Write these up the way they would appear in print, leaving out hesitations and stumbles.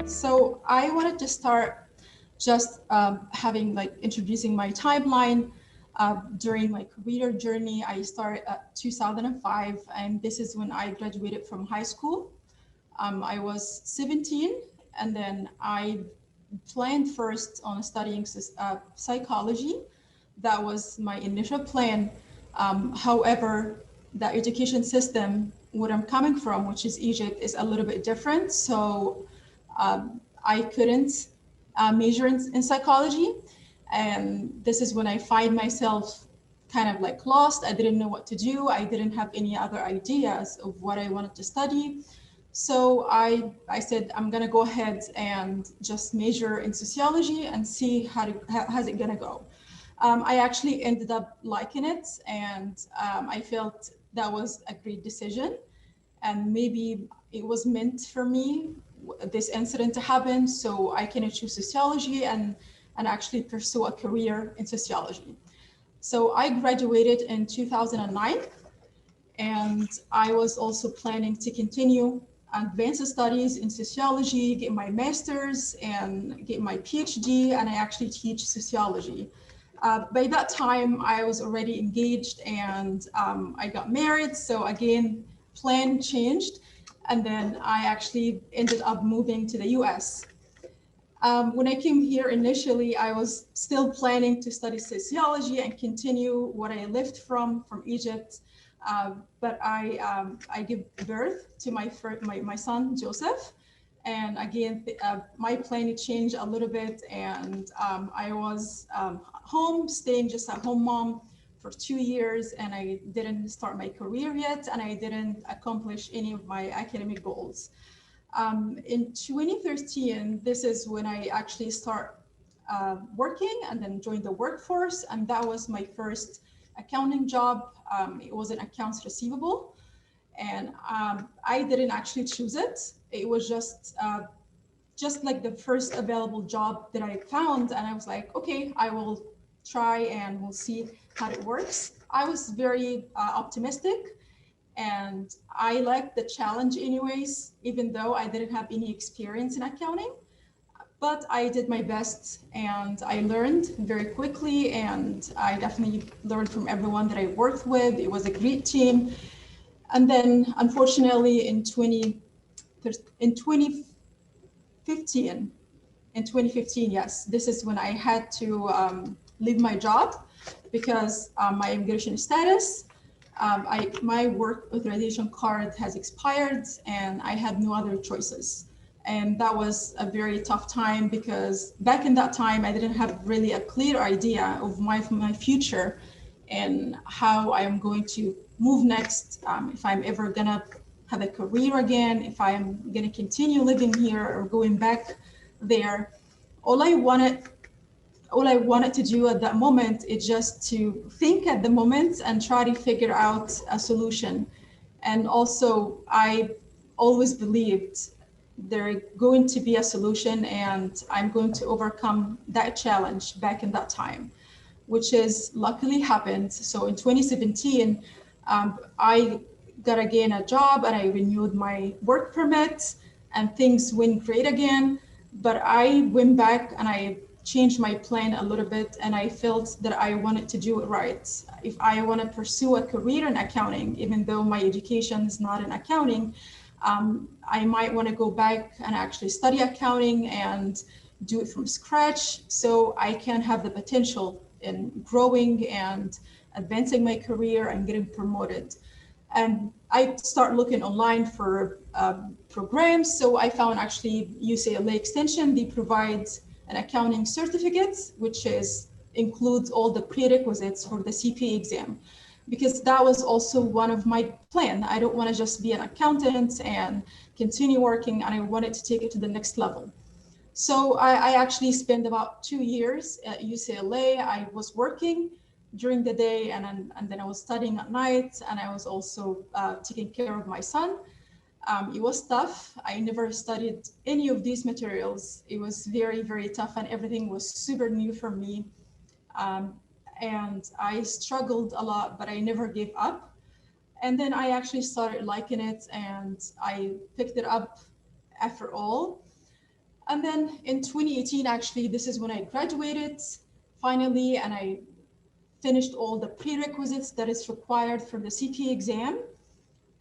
So I wanted to start just having like introducing my timeline during my career journey. I started at 2005, and this is when I graduated from high school. I was 17, and then I planned first on studying psychology. That was my initial plan. However, the education system, where I'm coming from, which is Egypt, is a little bit different. So I couldn't major in psychology. And this is when I find myself kind of like lost. I didn't know what to do. I didn't have any other ideas of what I wanted to study. So I said, I'm gonna go ahead and just major in sociology and see how's it gonna go. I actually ended up liking it, and I felt that was a great decision. And maybe it was meant for me, this incident to happen, so I can choose sociology and actually pursue a career in sociology. So I graduated in 2009, and I was also planning to continue advanced studies in sociology, get my master's and get my PhD, and I actually teach sociology. By that time, I was already engaged, and I got married. So again, plan changed. And then I actually ended up moving to the US. When I came here initially, I was still planning to study sociology and continue what I left from Egypt. But I give birth to my son, Joseph. And again, my plan changed a little bit, and I was home, staying just a home mom for 2 years, and I didn't start my career yet, and I didn't accomplish any of my academic goals. In 2013, this is when I actually start working and then joined the workforce, and that was my first accounting job. It was an accounts receivable, and I didn't actually choose it. It was just like the first available job that I found, and I was like, okay, I will try and we'll see how it works. I was very optimistic, and I liked the challenge anyways, even though I didn't have any experience in accounting. But I did my best, and I learned very quickly, and I definitely learned from everyone that I worked with. It was a great team. And then unfortunately in 2015, yes, this is when I had to leave my job because my immigration status, my work authorization card has expired, and I had no other choices. And that was a very tough time because back in that time, I didn't have really a clear idea of my future and how I am going to move next, if I'm ever gonna have a career again, if I'm gonna continue living here or going back there. All I wanted to do at that moment is just to think at the moment and try to figure out a solution. And also, I always believed there's going to be a solution, and I'm going to overcome that challenge back in that time, which is luckily happened. So in 2017, I got again a job, and I renewed my work permit, and things went great again. But I went back and I changed my plan a little bit, and I felt that I wanted to do it right. If I want to pursue a career in accounting, even though my education is not in accounting, I might want to go back and actually study accounting and do it from scratch, so I can have the potential in growing and advancing my career and getting promoted. And I start looking online for programs. So I found actually UCLA Extension, they provide an accounting certificate, which includes all the prerequisites for the CPA exam, because that was also one of my plan. I don't want to just be an accountant and continue working, and I wanted to take it to the next level. So I actually spent about 2 years at UCLA. I was working during the day, and then I was studying at night, and I was also taking care of my son. It was tough. I never studied any of these materials. It was very, very tough, and everything was super new for me. And I struggled a lot, but I never gave up. And then I actually started liking it, and I picked it up after all. And then in 2018, actually, this is when I graduated finally, and I finished all the prerequisites that is required for the CPA exam.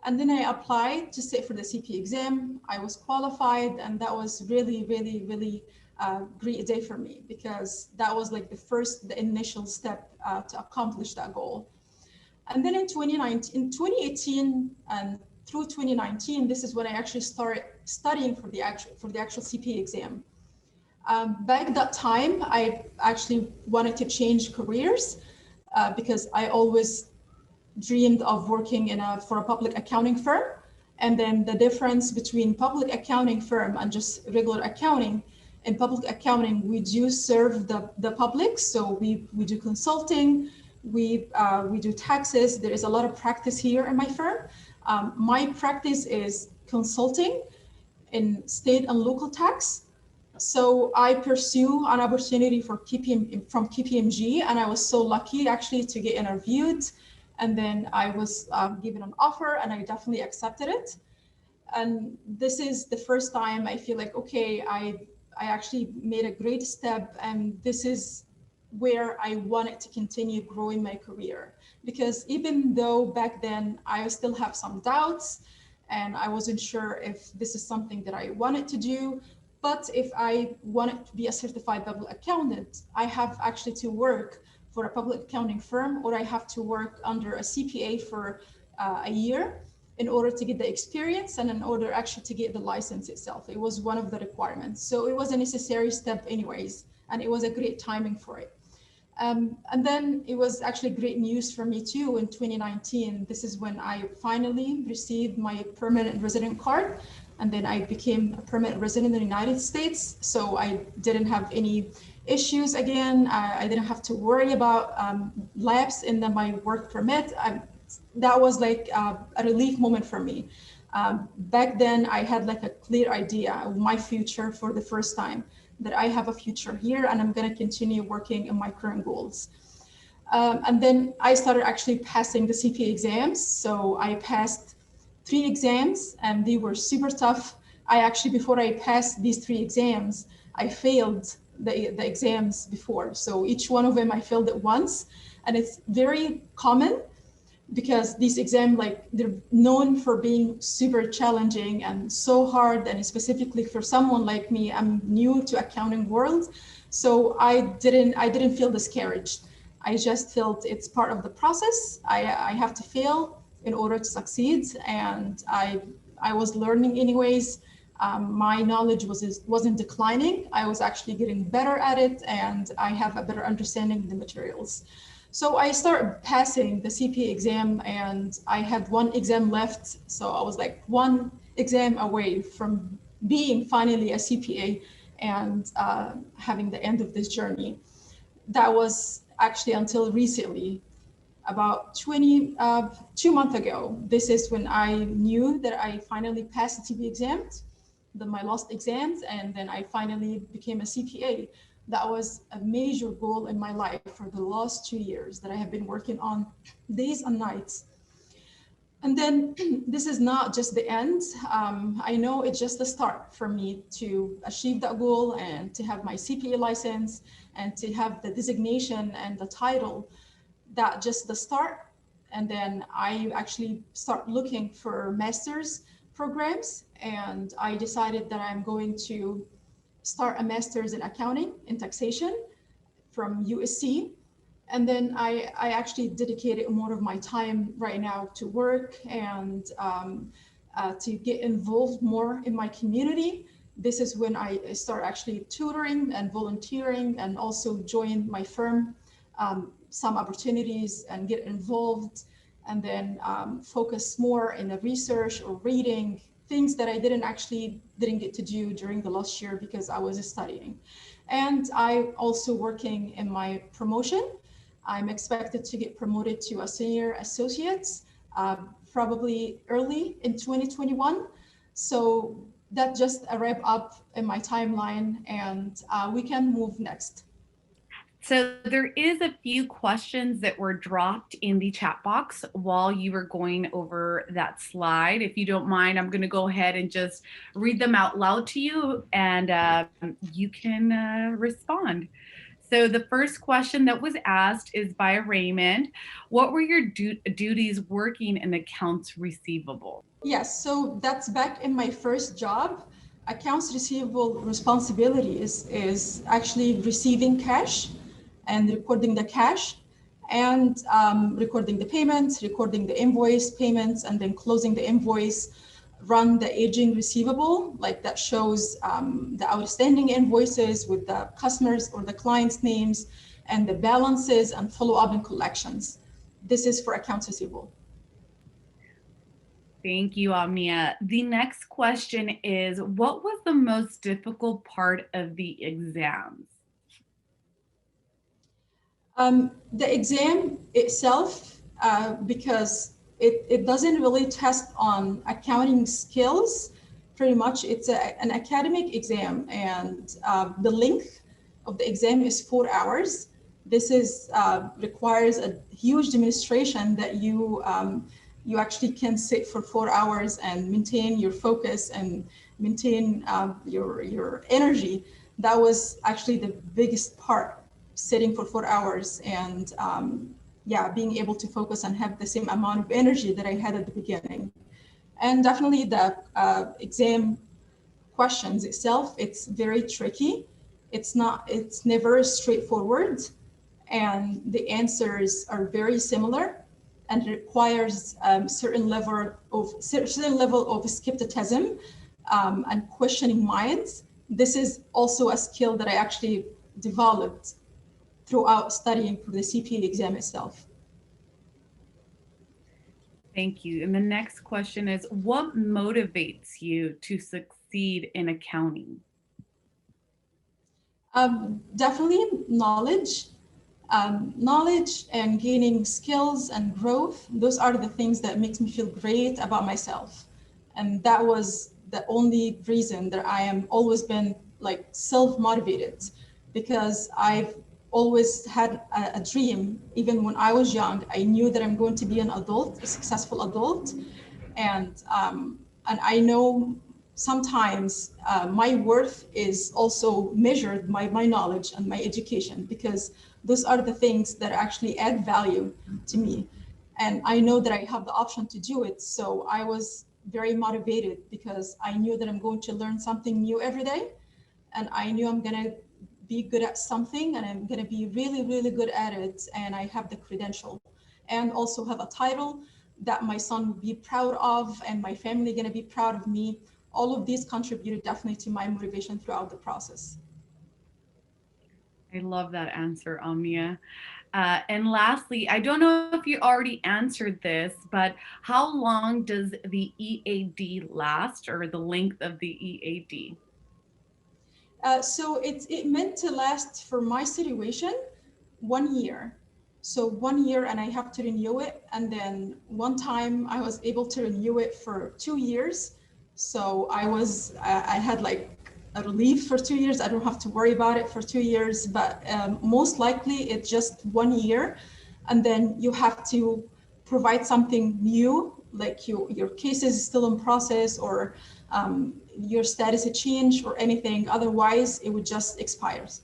And then I applied to sit for the CPA exam. I was qualified, and that was really, really, really great day for me, because that was like the initial step to accomplish that goal. And then in 2018 and through 2019, this is when I actually started studying for the actual CPA exam. Back that time, I actually wanted to change careers because I always dreamed of working for a public accounting firm. And then the difference between public accounting firm and just regular accounting, in public accounting, we do serve the public. So we do consulting, we do taxes. There is a lot of practice here in my firm. My practice is consulting in state and local tax. So I pursue an opportunity from KPMG, and I was so lucky actually to get interviewed. And then I was given an offer, and I definitely accepted it. And this is the first time I feel like, okay, I actually made a great step, and this is where I wanted to continue growing my career. Because even though back then I still have some doubts, and I wasn't sure if this is something that I wanted to do, but if I wanted to be a certified public accountant, I have actually to work for a public accounting firm, or I have to work under a CPA for a year in order to get the experience and in order actually to get the license itself. It was one of the requirements. So it was a necessary step anyways, and it was a great timing for it. And then it was actually great news for me too in 2019. This is when I finally received my permanent resident card, and then I became a permanent resident in the United States. So I didn't have any issues again. I didn't have to worry about lapse in my work permit. That was like a relief moment for me. Back then I had like a clear idea of my future for the first time, that I have a future here and I'm going to continue working in my current goals. And then I started actually passing the CPA exams. So I passed 3 exams, and they were super tough. I actually, before I passed these 3 exams, I failed the exams before. So each one of them I failed it once. And it's very common because these exams, like, they're known for being super challenging and so hard, and specifically for someone like me, I'm new to accounting world. So I didn't feel discouraged. I just felt it's part of the process. I have to fail in order to succeed, and I was learning anyways. My knowledge wasn't declining. I was actually getting better at it, and I have a better understanding of the materials. So I started passing the CPA exam, and I had 1 exam left. So I was like 1 exam away from being finally a CPA and having the end of this journey. That was actually until recently, about 2 months ago. This is when I knew that I finally passed the CPA exams, my last exams, and then I finally became a CPA. That was a major goal in my life for the last 2 years that I have been working on days and nights. And then this is not just the end. I know it's just the start for me to achieve that goal and to have my CPA license and to have the designation and the title. That just the start. And then I actually start looking for master's programs, and I decided that I'm going to start a master's in accounting and taxation from USC. And then I actually dedicated more of my time right now to work and to get involved more in my community. This is when I start actually tutoring and volunteering, and also join my firm some opportunities and get involved, and then focus more in the research or reading things that I didn't get to do during the last year because I was studying. And I also working in my promotion. I'm expected to get promoted to a senior associate, probably early in 2021. So that just a wrap up in my timeline, and we can move next. So there is a few questions that were dropped in the chat box while you were going over that slide. If you don't mind, I'm going to go ahead and just read them out loud to you, and you can respond. So the first question that was asked is by Raymond. What were your duties working in accounts receivable? Yes, so that's back in my first job. Accounts receivable responsibility is actually receiving cash and recording the cash and recording the payments, recording the invoice payments, and then closing the invoice, run the aging receivable, like that shows the outstanding invoices with the customers or the clients' names and the balances, and follow up in collections. This is for accounts receivable. Thank you, Omnia. The next question is, what was the most difficult part of the exams? The exam itself, because it doesn't really test on accounting skills, pretty much it's an academic exam, and the length of the exam is 4 hours. This is requires a huge demonstration that you actually can sit for 4 hours and maintain your focus and maintain your energy. That was actually the biggest part, sitting for 4 hours and yeah, being able to focus and have the same amount of energy that I had at the beginning. And definitely the exam questions itself, it's very tricky. It's never straightforward, and the answers are very similar and requires certain level of skepticism and questioning minds. This is also a skill that I actually developed throughout studying for the CPA exam itself. Thank you. And the next question is, what motivates you to succeed in accounting? Definitely knowledge. Knowledge and gaining skills and growth, those are the things that makes me feel great about myself. And that was the only reason that I am always been like self-motivated, because I've always had a dream. Even when I was young, I knew that I'm going to be an adult, a successful adult. And I know sometimes my worth is also measured by my knowledge and my education, because those are the things that actually add value to me. And I know that I have the option to do it. So I was very motivated because I knew that I'm going to learn something new every day. And I knew I'm going to be good at something, and I'm going to be really, really good at it. And I have the credential and also have a title that my son would be proud of, and my family going to be proud of me. All of these contributed definitely to my motivation throughout the process. I love that answer, Omnia. And lastly, I don't know if you already answered this, but how long does the EAD last, or the length of the EAD? So it meant to last for my situation 1 year. So 1 year, and I have to renew it. And then one time I was able to renew it for 2 years. So I had like a relief for 2 years. I don't have to worry about it for 2 years, but most likely it's just 1 year. And then you have to provide something new, like your case is still in process, or your status had changed or anything. Otherwise, it would just expires.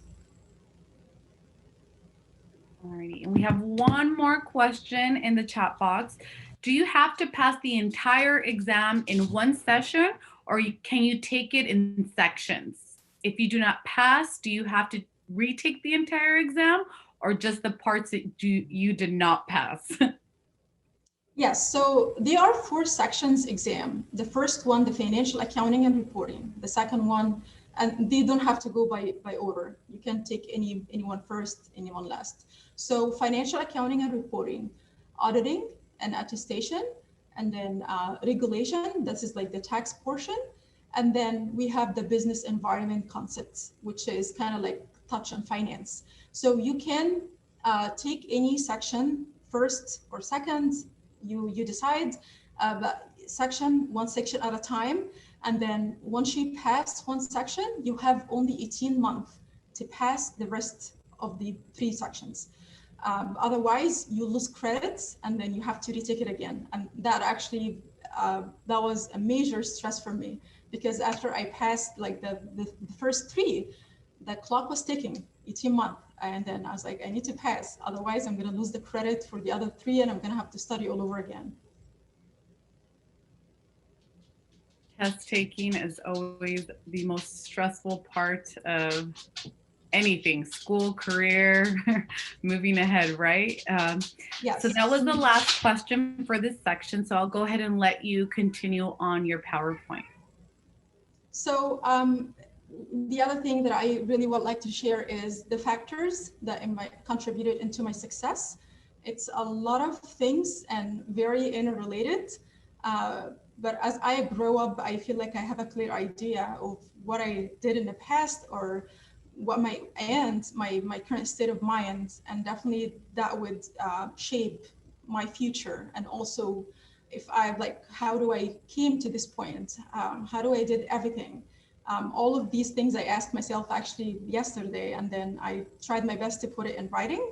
Alrighty, and we have one more question in the chat box. Do you have to pass the entire exam in one session, or can you take it in sections? If you do not pass, do you have to retake the entire exam, or just the parts that you did not pass? Yes, so there are 4 sections exam. The first one, the financial accounting and reporting. The second one, and they don't have to go by order. You can take anyone first, anyone last. So financial accounting and reporting, auditing and attestation, and then regulation. This is like the tax portion. And then we have the business environment concepts, which is kind of like touch on finance. So you can take any section first or second, you decide, but one section at a time. And then once you pass one section, you have only 18 months to pass the rest of the 3 sections. Otherwise, you lose credits and then you have to retake it again. And that actually, that was a major stress for me, because after I passed like the first 3, the clock was ticking, 18 months. And then I was like, I need to pass. Otherwise, I'm going to lose the credit for the other 3 and I'm going to have to study all over again. Test taking is always the most stressful part of anything, school, career, moving ahead, right? Yes. So that was the last question for this section. So I'll go ahead and let you continue on your PowerPoint. So the other thing that I really would like to share is the factors that contributed into my success. It's a lot of things and very interrelated. But as I grow up, I feel like I have a clear idea of what I did in the past, or what my current state of mind, and definitely that would shape my future. And also, if I like, how do I came to this point? How do I did everything? All of these things I asked myself actually yesterday, and then I tried my best to put it in writing.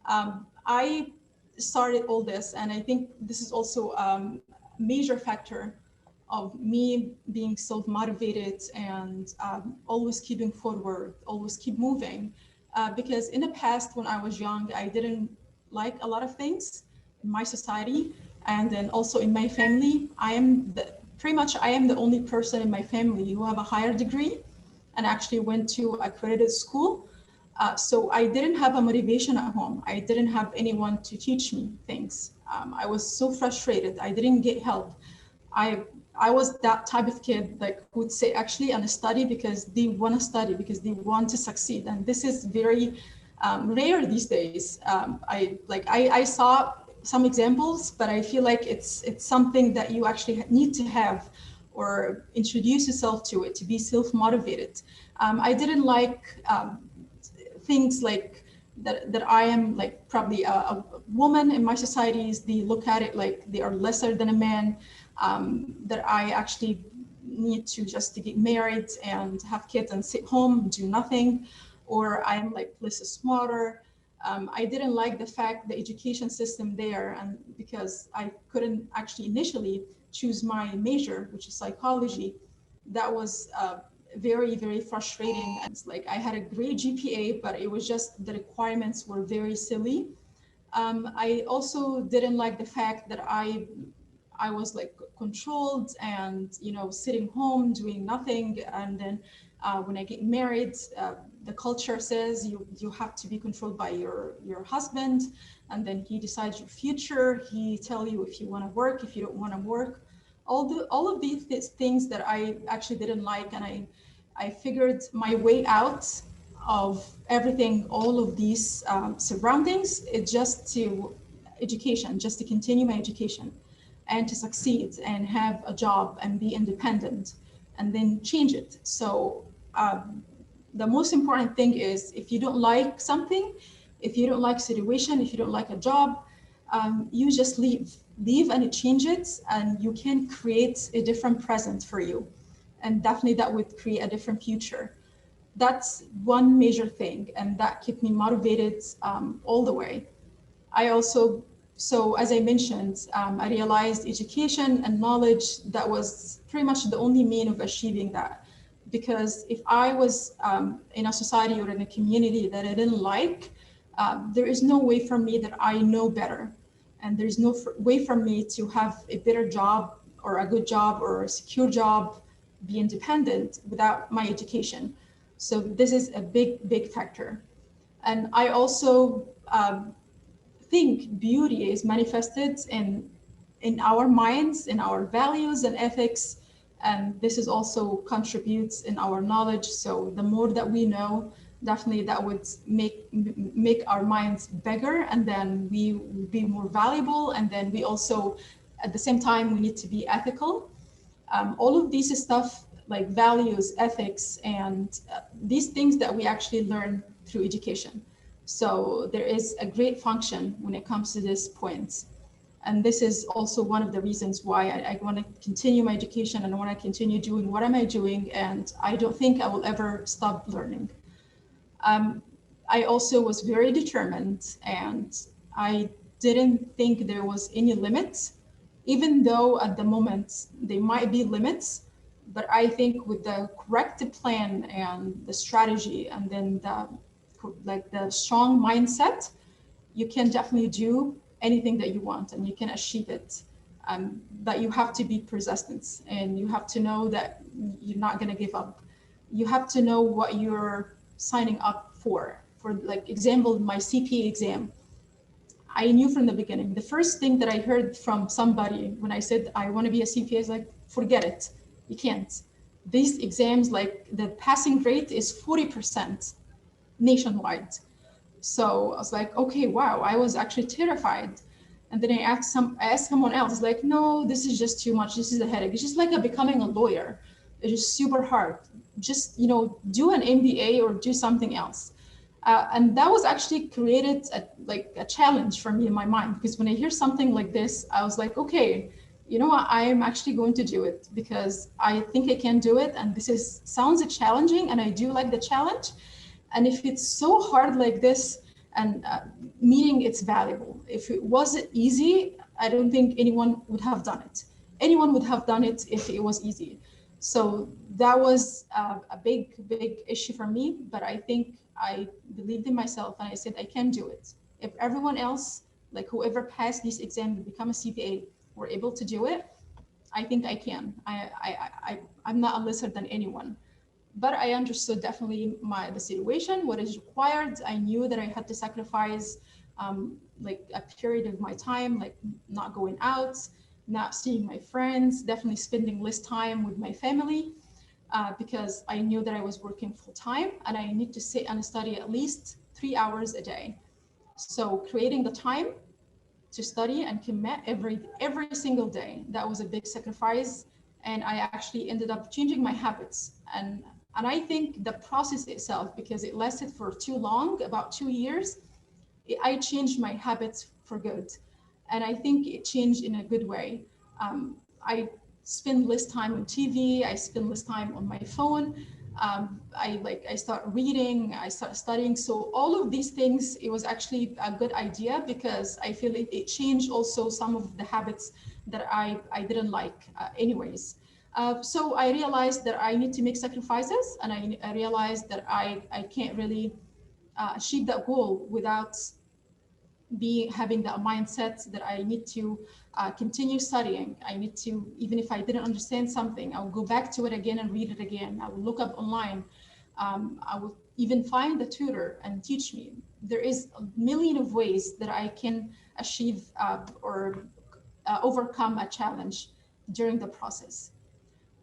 I started all this, and I think this is also a major factor of me being self-motivated and always keeping forward, always keep moving. Because in the past, when I was young, I didn't like a lot of things in my society, and then also in my family. I am the only person in my family who have a higher degree and actually went to accredited school. So I didn't have a motivation at home. I didn't have anyone to teach me things. I was so frustrated. I didn't get help. I was that type of kid that would say actually and study because they want to study, because they want to succeed. And this is very rare these days. I saw some examples, but I feel like it's something that you actually need to have, or introduce yourself to it, to be self-motivated. I didn't like things like that I am like probably a woman in my societies. They look at it like they are lesser than a man. That I actually need to just to get married and have kids and sit home, do nothing, or I'm like less smarter. I didn't like the fact the education system there, and because I couldn't actually initially choose my major, which is psychology, that was very, very frustrating. And it's like I had a great GPA, but it was just the requirements were very silly. I also didn't like the fact that I was like controlled and, sitting home doing nothing. And then when I get married, the culture says you have to be controlled by your husband, and then he decides your future. He tell you if you want to work, if you don't want to work. All of these things that I actually didn't like, and I figured my way out of everything, all of these surroundings, it's just to education, just to continue my education, and to succeed and have a job and be independent, and then change it. So the most important thing is, if you don't like something, if you don't like situation, if you don't like a job, you just leave and change it, and you can create a different present for you. And definitely that would create a different future. That's one major thing, and that kept me motivated all the way. I also, so as I mentioned, I realized education and knowledge, that was pretty much the only mean of achieving that. Because if I was in a society or in a community that I didn't like, there is no way for me that I know better. And there's no way for me to have a better job or a good job or a secure job, be independent without my education. So this is a big, big factor. And I also think beauty is manifested in our minds, in our values and ethics. And this is also contributes in our knowledge. So the more that we know, definitely that would make our minds bigger, and then we will be more valuable. And then we also, at the same time, we need to be ethical. All of these stuff like values, ethics, and these things that we actually learn through education. So there is a great function when it comes to this point. And this is also one of the reasons why I want to continue my education, and I want to continue doing what am I doing, and I don't think I will ever stop learning. I also was very determined, and I didn't think there was any limits, even though at the moment there might be limits. But I think with the correct plan and the strategy, and then the strong mindset, you can definitely do anything that you want and you can achieve it. But you have to be persistent, and you have to know that you're not going to give up. You have to know what you're signing up for. For like example, my CPA exam, I knew from the beginning. The first thing that I heard from somebody when I said I want to be a CPA is like, forget it, you can't. These exams, like the passing rate is 40% nationwide. So I was like, okay, wow, I was actually terrified. And then I asked someone else, it's like, no, this is just too much. This is a headache. It's just like becoming a lawyer. It is super hard. Just, do an MBA or do something else. And that was actually created a challenge for me in my mind, because when I hear something like this, I was like, okay, you know what, I am actually going to do it because I think I can do it. And sounds challenging, and I do like the challenge. And if it's so hard like this, and meaning it's valuable. If it wasn't easy, I don't think anyone would have done it. Anyone would have done it if it was easy. So that was a big issue for me. But I think I believed in myself, and I said, I can do it. If everyone else, like whoever passed this exam and become a CPA, were able to do it, I think I can. I'm not lesser than anyone. But I understood definitely the situation, what is required. I knew that I had to sacrifice like a period of my time, like not going out, not seeing my friends, definitely spending less time with my family, because I knew that I was working full time and I need to sit and study at least 3 hours a day. So creating the time to study and commit every single day, that was a big sacrifice. And I actually ended up changing my habits. And I think the process itself, because it lasted for too long, about 2 years, I changed my habits for good. And I think it changed in a good way. I spend less time on TV, I spend less time on my phone. I start reading, I start studying. So all of these things, it was actually a good idea, because I feel it changed also some of the habits that I didn't like anyways. So I realized that I need to make sacrifices, and I realized that I can't really achieve that goal without having that mindset that I need to continue studying. I need to, even if I didn't understand something, I'll go back to it again and read it again. I will look up online. I will even find a tutor and teach me. There is a million of ways that I can achieve or overcome a challenge during the process.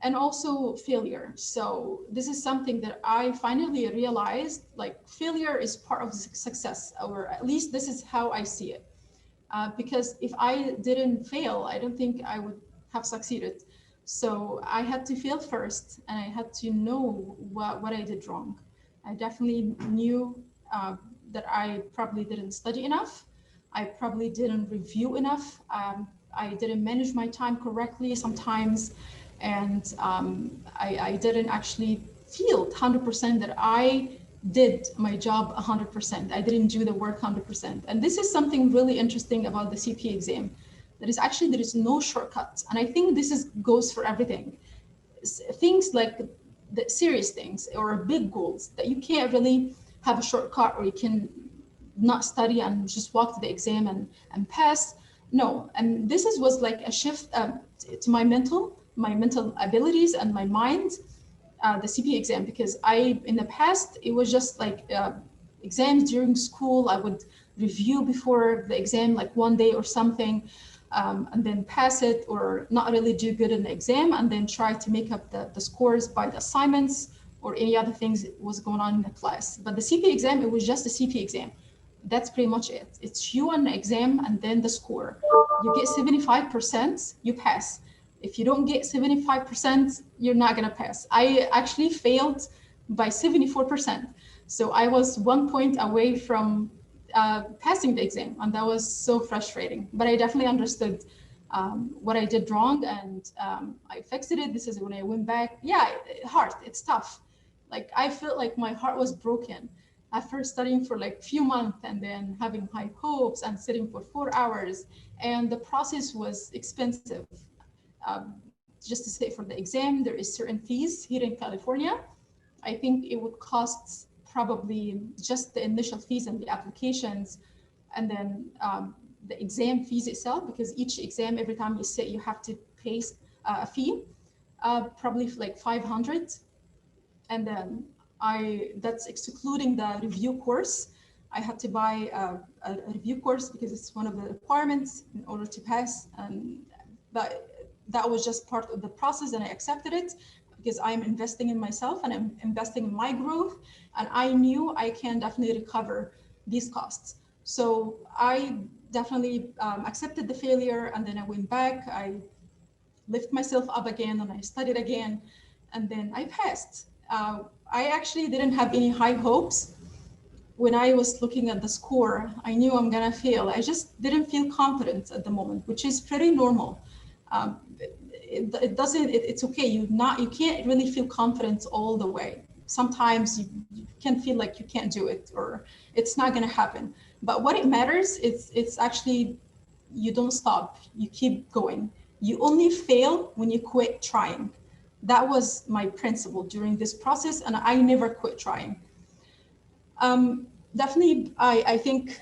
And also failure. So this is something that I finally realized, like failure is part of success, or at least this is how I see it. Because if I didn't fail, I don't think I would have succeeded. So I had to fail first, and I had to know what I did wrong. I definitely knew that I probably didn't study enough. I probably didn't review enough. I didn't manage my time correctly sometimes. And I didn't actually feel 100% that I did my job 100%. I didn't do the work 100%. And this is something really interesting about the CPA exam. That is actually, there is no shortcut. And I think this goes for everything. Things like the serious things or big goals that you can't really have a shortcut, or you can not study and just walk to the exam and pass. No, and was like a shift to my mental abilities and my mind, the CPA exam, because in the past, it was just like exams during school. I would review before the exam, like one day or something, and then pass it, or not really do good in the exam, and then try to make up the scores by the assignments or any other things that was going on in the class. But the CPA exam, it was just a CPA exam. That's pretty much it. It's you on the exam and then the score. You get 75%, you pass. If you don't get 75%, you're not gonna pass. I actually failed by 74%. So I was 1 point away from passing the exam, and that was so frustrating. But I definitely understood what I did wrong, and I fixed it. This is when I went back. Yeah, hard, it's tough. Like I felt like my heart was broken. after studying for like few months and then having high hopes and sitting for 4 hours. And the process was expensive. Just to say, for the exam, there is certain fees here in California. I think it would cost probably just the initial fees and the applications, and then the exam fees itself, because each exam, every time you sit, you have to pay a fee, probably like 500. And then that's excluding the review course. I had to buy a review course because it's one of the requirements in order to pass. And that was just part of the process, and I accepted it because I'm investing in myself and I'm investing in my growth. And I knew I can definitely recover these costs. So I definitely accepted the failure, and then I went back, I lift myself up again, and I studied again, and then I passed. I actually didn't have any high hopes. When I was looking at the score, I knew I'm gonna fail. I just didn't feel confident at the moment, which is pretty normal. It's okay. You can't really feel confident all the way. Sometimes you can feel like you can't do it or it's not gonna happen. But what it matters is it's actually, you don't stop, you keep going. You only fail when you quit trying. That was my principle during this process, and I never quit trying. Definitely, I think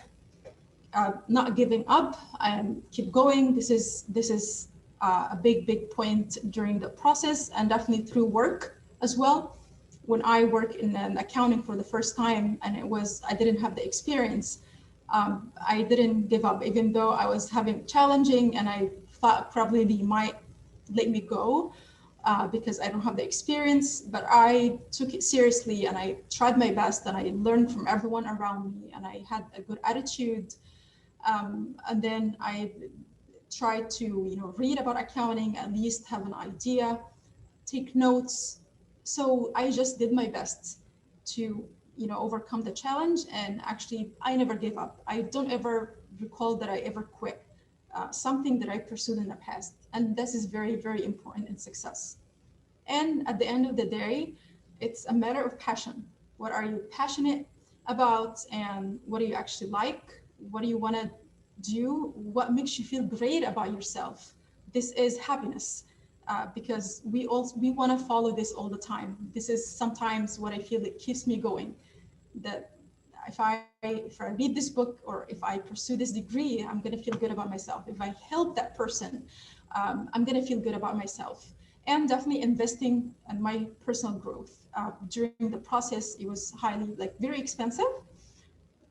not giving up and keep going. This is a big point during the process, and definitely through work as well. When I work in accounting for the first time, and I didn't have the experience, I didn't give up, even though I was having challenging, and I thought probably they might let me go because I don't have the experience. But I took it seriously, and I tried my best, and I learned from everyone around me, and I had a good attitude. And then I tried to read about accounting, at least have an idea, take notes. So I just did my best to overcome the challenge, and actually I never gave up. I don't ever recall that I ever quit something that I pursued in the past, and this is very important in success. And at the end of the day, it's a matter of passion. What are you passionate about, and what do you actually like? What do you want to do? What makes you feel great about yourself? This is happiness. Because we want to follow this all the time. This is sometimes what I feel it keeps me going. That if I read this book, or if I pursue this degree, I'm going to feel good about myself. If I help that person, I'm going to feel good about myself. And definitely investing in my personal growth. During the process, it was very expensive,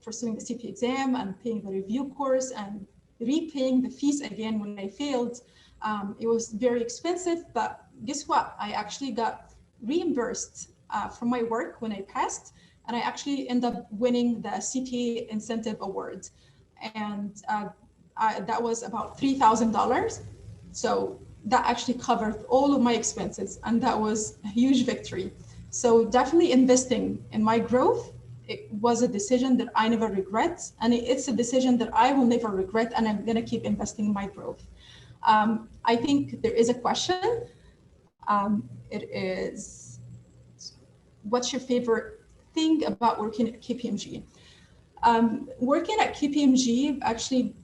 pursuing the CP exam and paying the review course and repaying the fees again when I failed. It was very expensive, but guess what? I actually got reimbursed from my work when I passed, and I actually ended up winning the CPA Incentive Award. And that was about $3,000. So that actually covered all of my expenses, and that was a huge victory. So definitely investing in my growth, it was a decision that I never regret, and it's a decision that I will never regret, and I'm gonna keep investing in my growth. I think there is a question. It is, what's your favorite thing about working at KPMG? Working at KPMG actually,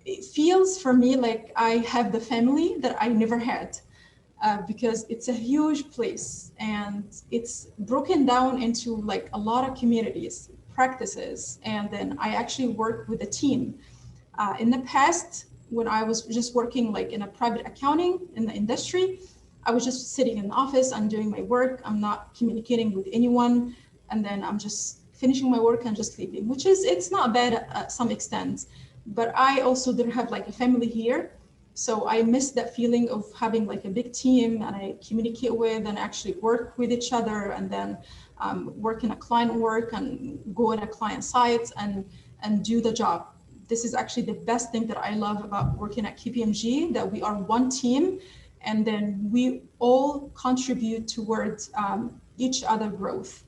it feels for me like I have the family that I never had, because it's a huge place, and it's broken down into like a lot of communities, practices, and then I actually work with a team. In the past, when I was just working like in a private accounting in the industry, I was just sitting in the office and doing my work. I'm not communicating with anyone, and then I'm just finishing my work and just sleeping, which is, it's not bad at some extent. But I also didn't have like a family here. So I miss that feeling of having like a big team, and I communicate with and actually work with each other, and then work in a client work and go in a client site and do the job. This is actually the best thing that I love about working at KPMG, that we are one team, and then we all contribute towards each other growth.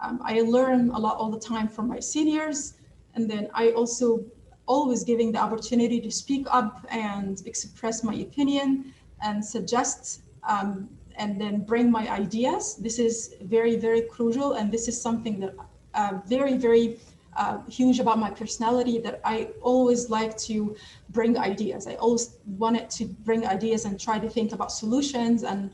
I learn a lot all the time from my seniors, and then I also always giving the opportunity to speak up and express my opinion and suggest and then bring my ideas. This is very crucial, and this is something that very, very huge about my personality, that I always like to bring ideas. I always wanted to bring ideas and try to think about solutions and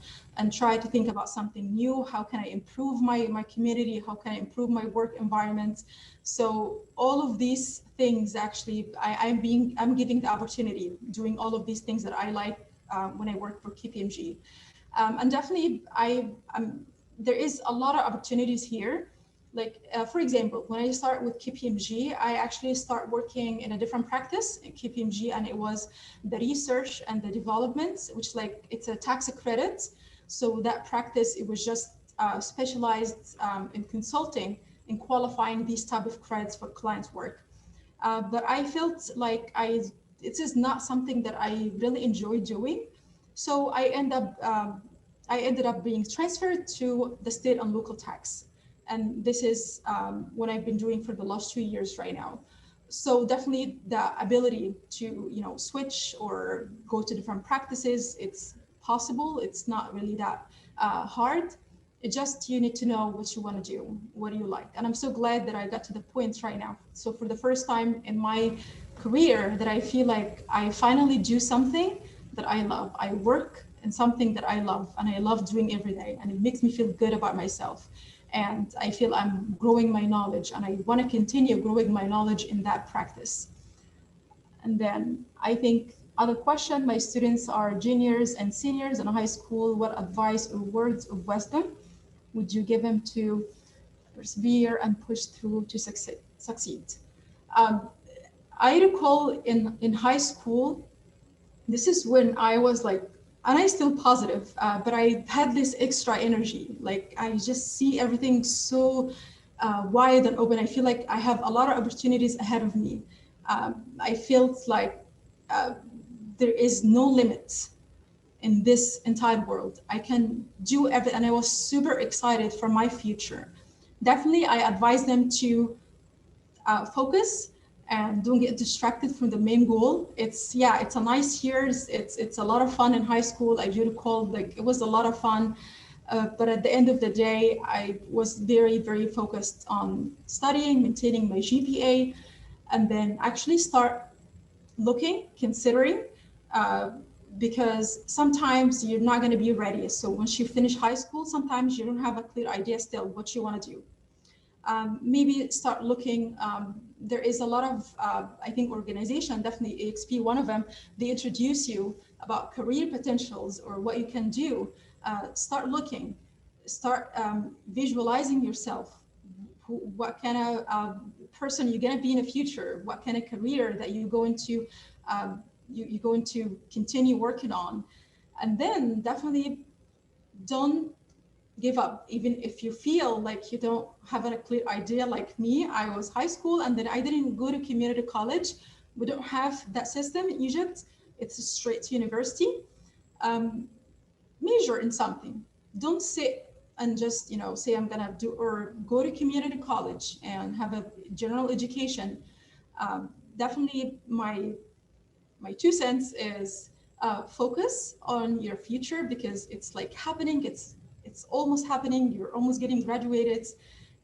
try to think about something new. How can I improve my community? How can I improve my work environment? So all of these things, actually, I'm giving the opportunity, doing all of these things that I like when I work for KPMG. And definitely, there is a lot of opportunities here. Like, for example, when I start with KPMG, I actually start working in a different practice in KPMG, and it was the research and the development, which it's a tax credit. So that practice, it was just specialized in consulting, in qualifying these type of credits for clients' work. But I felt like it is not something that I really enjoy doing. So I ended up being transferred to the state and local tax. And this is what I've been doing for the last 2 years right now. So definitely the ability to, switch or go to different practices, it's possible. It's not really that hard. It just, you need to know what you want to do, what do you like. And I'm so glad that I got to the point right now. So for the first time in my career, that I feel like I finally do something that I love. I work in something that I love, and I love doing every day, and it makes me feel good about myself. And I feel I'm growing my knowledge, and I want to continue growing my knowledge in that practice. And then I think other question, my students are juniors and seniors in high school. What advice or words of wisdom would you give them to persevere and push through to succeed? I recall in high school, this is when I was like, and I still positive, but I had this extra energy. Like, I just see everything so wide and open. I feel like I have a lot of opportunities ahead of me. I felt like there is no limit in this entire world. I can do everything, and I was super excited for my future. Definitely, I advise them to focus and don't get distracted from the main goal. It's a nice years. It's a lot of fun in high school. I do recall, like, it was a lot of fun. But at the end of the day, I was very, very focused on studying, maintaining my GPA, and then actually start looking, considering, because sometimes you're not going to be ready. So once you finish high school, sometimes you don't have a clear idea still what you want to do. Maybe start looking. There is a lot of, I think, organization, definitely AXP, one of them, they introduce you about career potentials or what you can do. Start looking, start visualizing yourself. What kind of person you're going to be in the future? What kind of career that you're going to you're going to continue working on? And then definitely don't give up, even if you feel like you don't have a clear idea. Like me, I was high school and then I didn't go to community college. We don't have that system in Egypt. It's straight to university. Major in something. Don't sit and just, say I'm gonna do, or go to community college and have a general education. Definitely my 2 cents is focus on your future, because it's like happening. It's almost happening. You're almost getting graduated,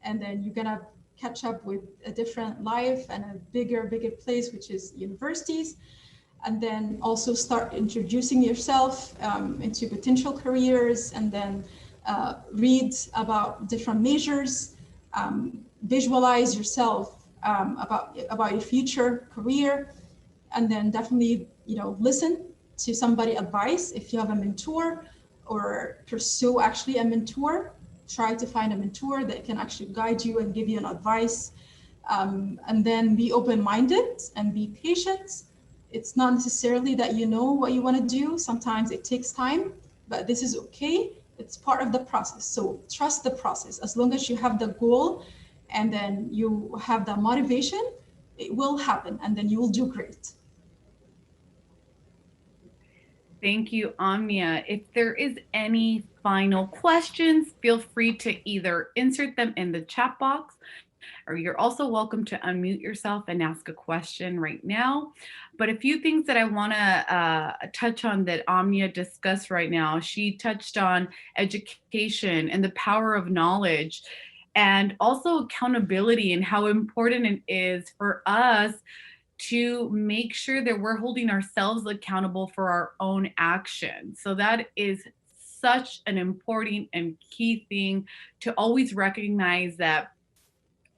and then you're gonna catch up with a different life and a bigger place, which is universities. And then also start introducing yourself into potential careers, and then read about different measures, visualize yourself about your future career, and then definitely, listen to somebody advice. If you have a mentor, or pursue actually a mentor, try to find a mentor that can actually guide you and give you an advice. And then be open-minded and be patient. It's not necessarily that you know what you want to do. Sometimes it takes time, but this is okay. It's part of the process. So trust the process. As long as you have the goal and then you have the motivation, it will happen, and then you will do great. Thank you, Omnia. If there is any final questions, feel free to either insert them in the chat box, or you're also welcome to unmute yourself and ask a question right now. But a few things that I want to touch on that Omnia discussed right now. She touched on education and the power of knowledge. and also accountability and how important it is for us to make sure that we're holding ourselves accountable for our own actions. So that is such an important and key thing, to always recognize that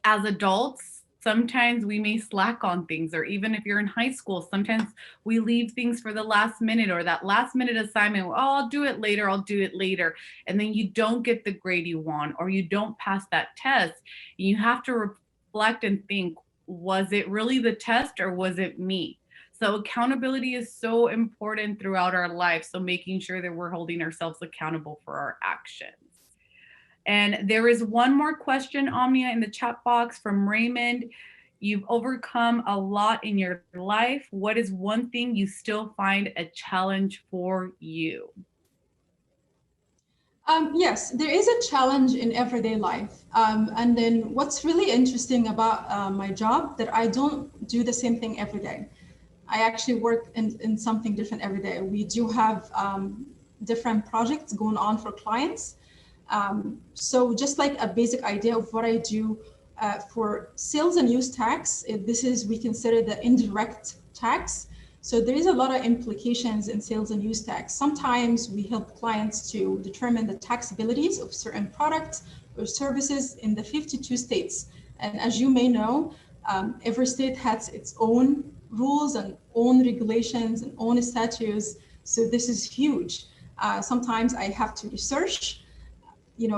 as adults, sometimes we may slack on things, or even if you're in high school, sometimes we leave things for the last minute, or that last minute assignment, oh, I'll do it later, I'll do it later. And then you don't get the grade you want, or you don't pass that test. You have to reflect and think, was it really the test or was it me? So accountability is so important throughout our life. So making sure that we're holding ourselves accountable for our actions. And there is one more question, Omnia, in the chat box from Raymond. You've overcome a lot in your life. What is one thing you still find a challenge for you? Yes, there is a challenge in everyday life. And then what's really interesting about my job, that I don't do the same thing every day. I actually work in something different every day. We do have different projects going on for clients. So just like a basic idea of what I do for sales and use tax, we consider the indirect tax. So there is a lot of implications in sales and use tax. Sometimes we help clients to determine the taxabilities of certain products or services in the 52 states. And as you may know, every state has its own rules and own regulations and own statutes. So this is huge. Sometimes I have to research,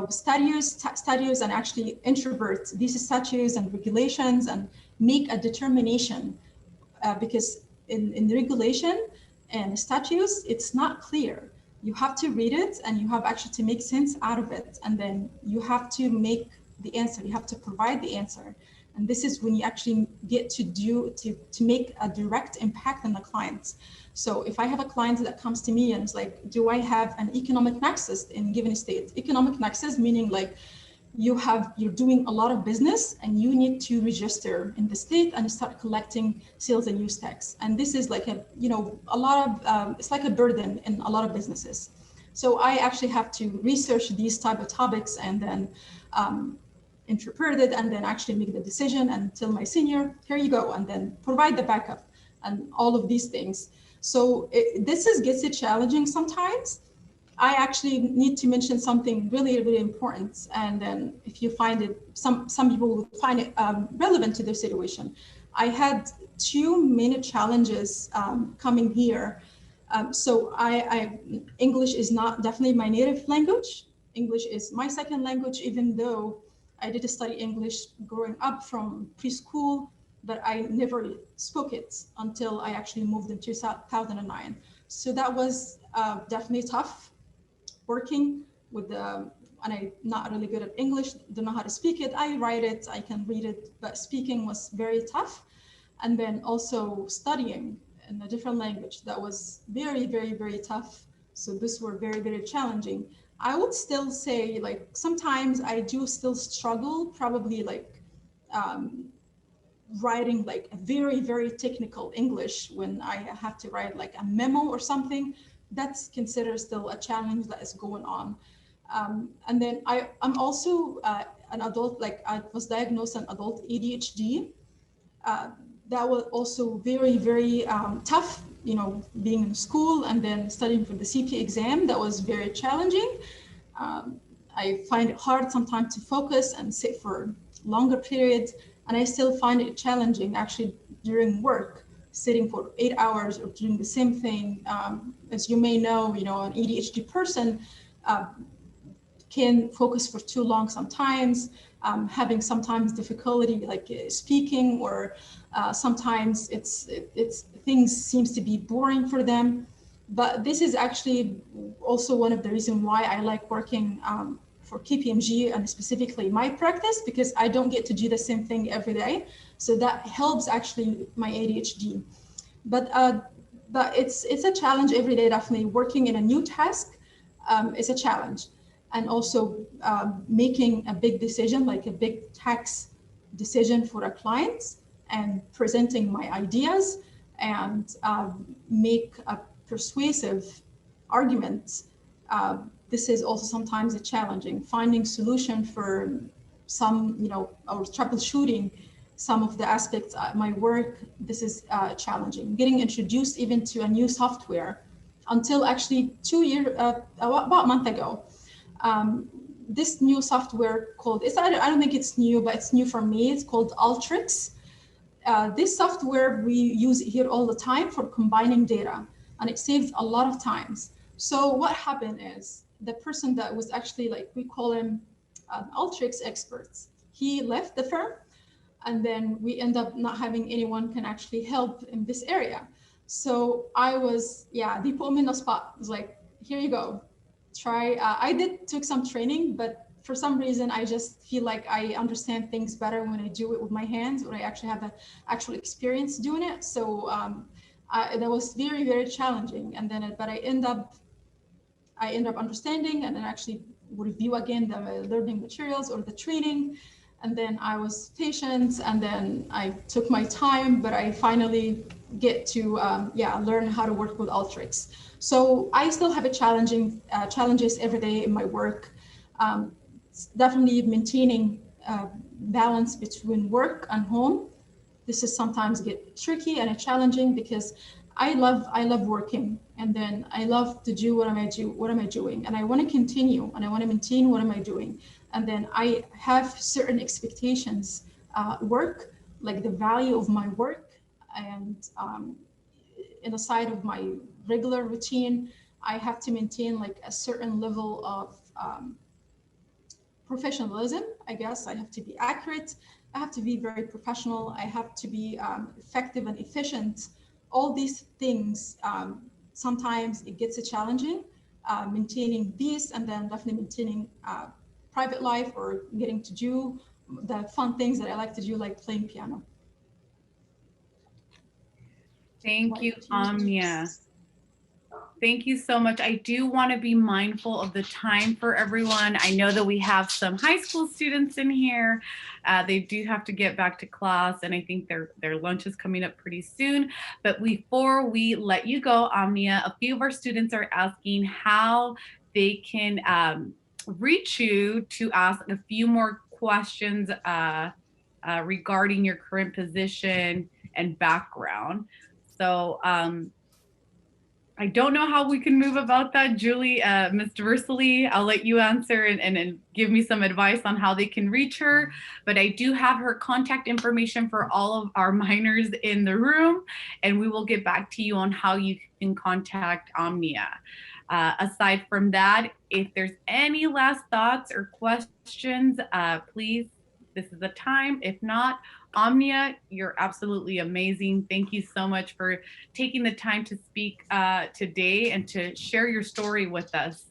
studies and actually introvert these statutes and regulations and make a determination, because in the regulation and statutes, it's not clear. You have to read it and you have actually to make sense out of it. And then you have to make the answer, you have to provide the answer. And this is when you actually get to make a direct impact on the clients. So if I have a client that comes to me and is like, do I have an economic nexus in given state? Economic nexus meaning like you're doing a lot of business and you need to register in the state and start collecting sales and use tax. And this is like it's like a burden in a lot of businesses. So I actually have to research these type of topics and then interpret it and then actually make the decision and tell my senior, here you go, and then provide the backup and all of these things. So gets it challenging sometimes. I actually need to mention something really, really important. And then if you find it, some people will find it relevant to their situation. I had two main challenges coming here. So English is not definitely my native language. English is my second language, even though I did study English growing up from preschool, but I never spoke it until I actually moved in 2009. So that was definitely tough, working with and I'm not really good at English, don't know how to speak it. I write it, I can read it, but speaking was very tough. And then also studying in a different language, that was very, very, very tough. So this were very, very challenging. I would still say like sometimes I do still struggle, probably like writing like a very, very technical English when I have to write like a memo or something. That's considered still a challenge that is going on. And then I'm also an adult, like I was diagnosed an adult ADHD. That was also very, very tough, being in school and then studying for the CP exam. That was very challenging. I find it hard sometimes to focus and sit for longer periods. And I still find it challenging actually during work, sitting for 8 hours or doing the same thing. As you may know, an ADHD person can focus for too long sometimes, having sometimes difficulty like speaking, or sometimes it's things seems to be boring for them. But this is actually also one of the reasons why I like working for KPMG and specifically my practice, because I don't get to do the same thing every day. So that helps actually my ADHD. But it's a challenge every day, definitely. Working in a new task is a challenge. And also making a big decision, like a big tax decision for a client, and presenting my ideas and make a persuasive argument. This is also sometimes a challenging, finding solution for some, or troubleshooting some of the aspects of my work, this is challenging. Getting introduced even to a new software until actually 2 years, about a month ago. This new software called, I don't think it's new, but it's new for me. It's called Alteryx. This software, we use it here all the time for combining data, and it saves a lot of times. So what happened is the person that was actually, like, we call him Alteryx experts, he left the firm, and then we end up not having anyone can actually help in this area. So I was, they put me in the spot. It was like, here you go, try. I took some training, but for some reason, I just feel like I understand things better when I do it with my hands, when I actually have the actual experience doing it. So that was very, very challenging. And then, but I end up understanding, and then actually review again the learning materials or the training. And then I was patient, and then I took my time, but I finally get to learn how to work with Alteryx. So I still have challenges every day in my work. Definitely maintaining balance between work and home. This is sometimes get tricky and challenging because I love working, and then I love to do what am I doing, and I want to continue, and I want to maintain what am I doing. And then I have certain expectations, work, like the value of my work, and in the side of my regular routine, I have to maintain like a certain level of professionalism, I guess. I have to be accurate. I have to be very professional. I have to be effective and efficient. All these things, sometimes it gets challenging, maintaining these, and then definitely maintaining private life, or getting to do the fun things that I like to do, like playing piano. Thank you, Omnia. Thank you so much. I do want to be mindful of the time for everyone. I know that we have some high school students in here. They do have to get back to class, and I think their lunch is coming up pretty soon. But before we let you go, Omnia, a few of our students are asking how they can reach you to ask a few more questions regarding your current position and background. So I don't know how we can move about that, Julie. Ms. Diversely, I'll let you answer and give me some advice on how they can reach her. But I do have her contact information for all of our minors in the room, and we will get back to you on how you can contact Omnia. Aside from that, if there's any last thoughts or questions, please, this is the time. If not, Omnia, you're absolutely amazing. Thank you so much for taking the time to speak today and to share your story with us.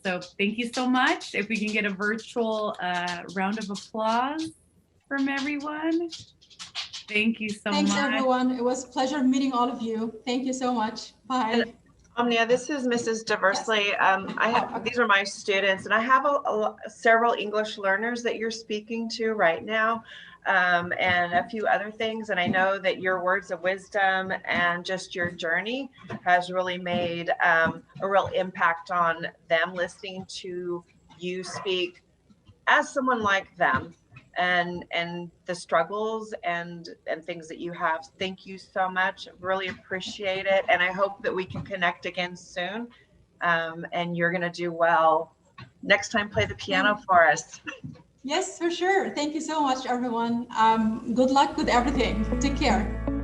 So thank you so much. If we can get a virtual round of applause from everyone. Thank you so much. Thanks, everyone. It was a pleasure meeting all of you. Thank you so much. Bye. And Omnia, this is Mrs. Diversely. Yes. These are my students, and I have several English learners that you're speaking to right now, and a few other things. And I know that your words of wisdom and just your journey has really made a real impact on them, listening to you speak as someone like them, and the struggles and things that you have. Thank you so much. Really appreciate it. And I hope that we can connect again soon. And you're going to do well. Next time, play the piano for us. Yes, for sure. Thank you so much, everyone. Good luck with everything. Take care.